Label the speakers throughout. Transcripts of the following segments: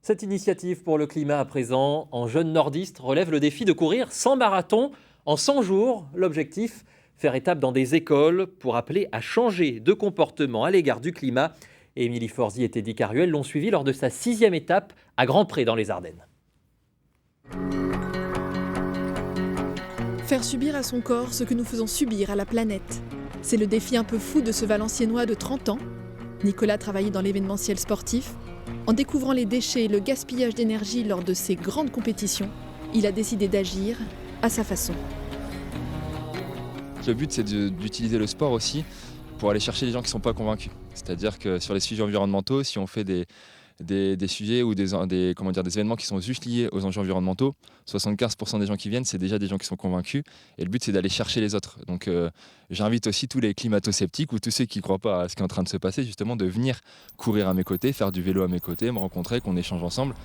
Speaker 1: Cette initiative pour le climat à présent, en jeune nordiste, relève le défi de courir 100 marathons en 100 jours. L'objectif, faire étape dans des écoles pour appeler à changer de comportement à l'égard du climat. Et Émilie Forzi et Teddy Caruel l'ont suivi lors de sa 6e étape à Grand-Pré dans les Ardennes.
Speaker 2: Faire subir à son corps ce que nous faisons subir à la planète. C'est le défi un peu fou de ce Valenciennois de 30 ans. Nicolas travaillait dans l'événementiel sportif. En découvrant les déchets et le gaspillage d'énergie lors de ces grandes compétitions, il a décidé d'agir à sa façon.
Speaker 3: Le but, c'est d'utiliser le sport aussi pour aller chercher les gens qui ne sont pas convaincus. C'est-à-dire que sur les sujets environnementaux, si on fait des sujets ou des événements qui sont juste liés aux enjeux environnementaux, 75% des gens qui viennent, c'est déjà des gens qui sont convaincus. Et le but, c'est d'aller chercher les autres. Donc j'invite aussi tous les climato-sceptiques ou tous ceux qui ne croient pas à ce qui est en train de se passer, justement, de venir courir à mes côtés, faire du vélo à mes côtés, me rencontrer, qu'on échange ensemble.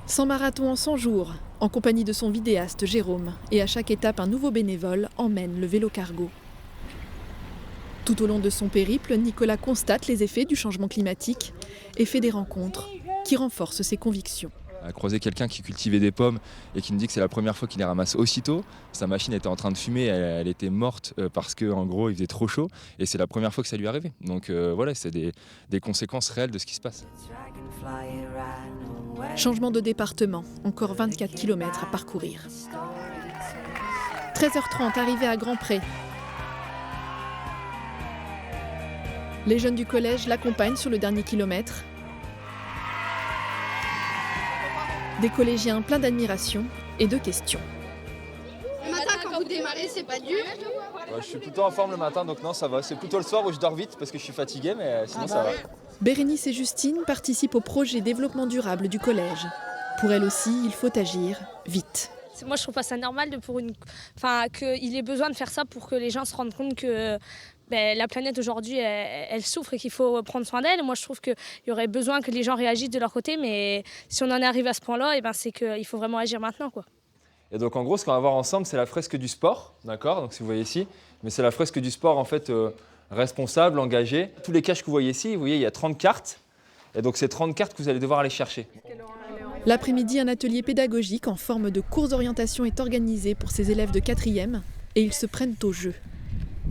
Speaker 2: 100 marathons en 100 jours, en compagnie de son vidéaste Jérôme. Et à chaque étape, un nouveau bénévole emmène le vélo cargo. Tout au long de son périple, Nicolas constate les effets du changement climatique et fait des rencontres qui renforcent ses convictions.
Speaker 3: À croiser quelqu'un qui cultivait des pommes et qui me dit que c'est la première fois qu'il les ramasse aussitôt. Sa machine était en train de fumer, elle était morte parce qu'en gros il faisait trop chaud et c'est la première fois que ça lui arrivait. Donc voilà, c'est des conséquences réelles de ce qui se passe.
Speaker 2: Changement de département, encore 24 km à parcourir. 13h30, arrivé à Grand-Pré. Les jeunes du collège l'accompagnent sur le dernier kilomètre. Des collégiens pleins d'admiration et de questions.
Speaker 4: Le matin, quand vous démarrez, c'est pas dur?
Speaker 3: Je suis plutôt en forme le matin, donc non, ça va. C'est plutôt le soir où je dors vite parce que je suis fatigué, mais sinon ça va.
Speaker 2: Bérénice et Justine participent au projet développement durable du collège. Pour elles aussi, il faut agir vite.
Speaker 5: Moi, je trouve pas ça normal qu'il ait besoin de faire ça pour que les gens se rendent compte que la planète aujourd'hui, elle souffre et qu'il faut prendre soin d'elle. Moi, je trouve qu'il y aurait besoin que les gens réagissent de leur côté, mais si on en est arrivé à ce point-là, c'est qu'il faut vraiment agir maintenant, quoi.
Speaker 3: Et donc en gros, ce qu'on va voir ensemble, c'est la fresque du sport, d'accord? Donc si vous voyez ici, mais c'est la fresque du sport en fait responsable, engagé. Tous les caches que vous voyez ici, vous voyez, il y a 30 cartes. Et donc c'est 30 cartes que vous allez devoir aller chercher.
Speaker 2: L'après-midi, un atelier pédagogique en forme de cours d'orientation est organisé pour ces élèves de 4e et ils se prennent au jeu.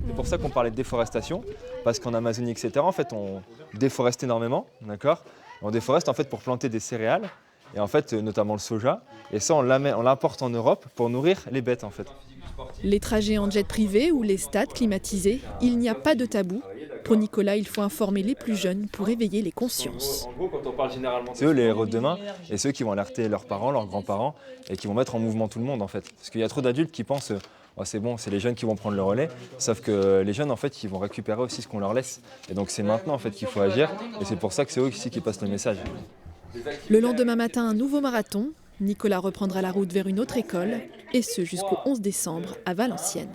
Speaker 3: C'est pour ça qu'on parlait de déforestation, parce qu'en Amazonie, etc., en fait, on déforeste énormément, d'accord? On déforeste en fait pour planter des céréales, et en fait, notamment le soja, et ça, on l'importe en Europe pour nourrir les bêtes, en fait.
Speaker 2: Les trajets en jet privé ou les stades climatisés, il n'y a pas de tabou. Pour Nicolas, il faut informer les plus jeunes pour éveiller les consciences.
Speaker 3: En gros, quand on parle généralement, c'est eux les héros de demain, et ceux qui vont alerter leurs parents, leurs grands-parents, et qui vont mettre en mouvement tout le monde, en fait. Parce qu'il y a trop d'adultes qui pensent oh, c'est bon, c'est les jeunes qui vont prendre le relais, sauf que les jeunes, en fait, ils vont récupérer aussi ce qu'on leur laisse. Et donc c'est maintenant, en fait, qu'il faut agir, et c'est pour ça que c'est eux ici qui passent le message.
Speaker 2: Le lendemain matin, un nouveau marathon. Nicolas reprendra la route vers une autre école, et ce jusqu'au 11 décembre à Valenciennes.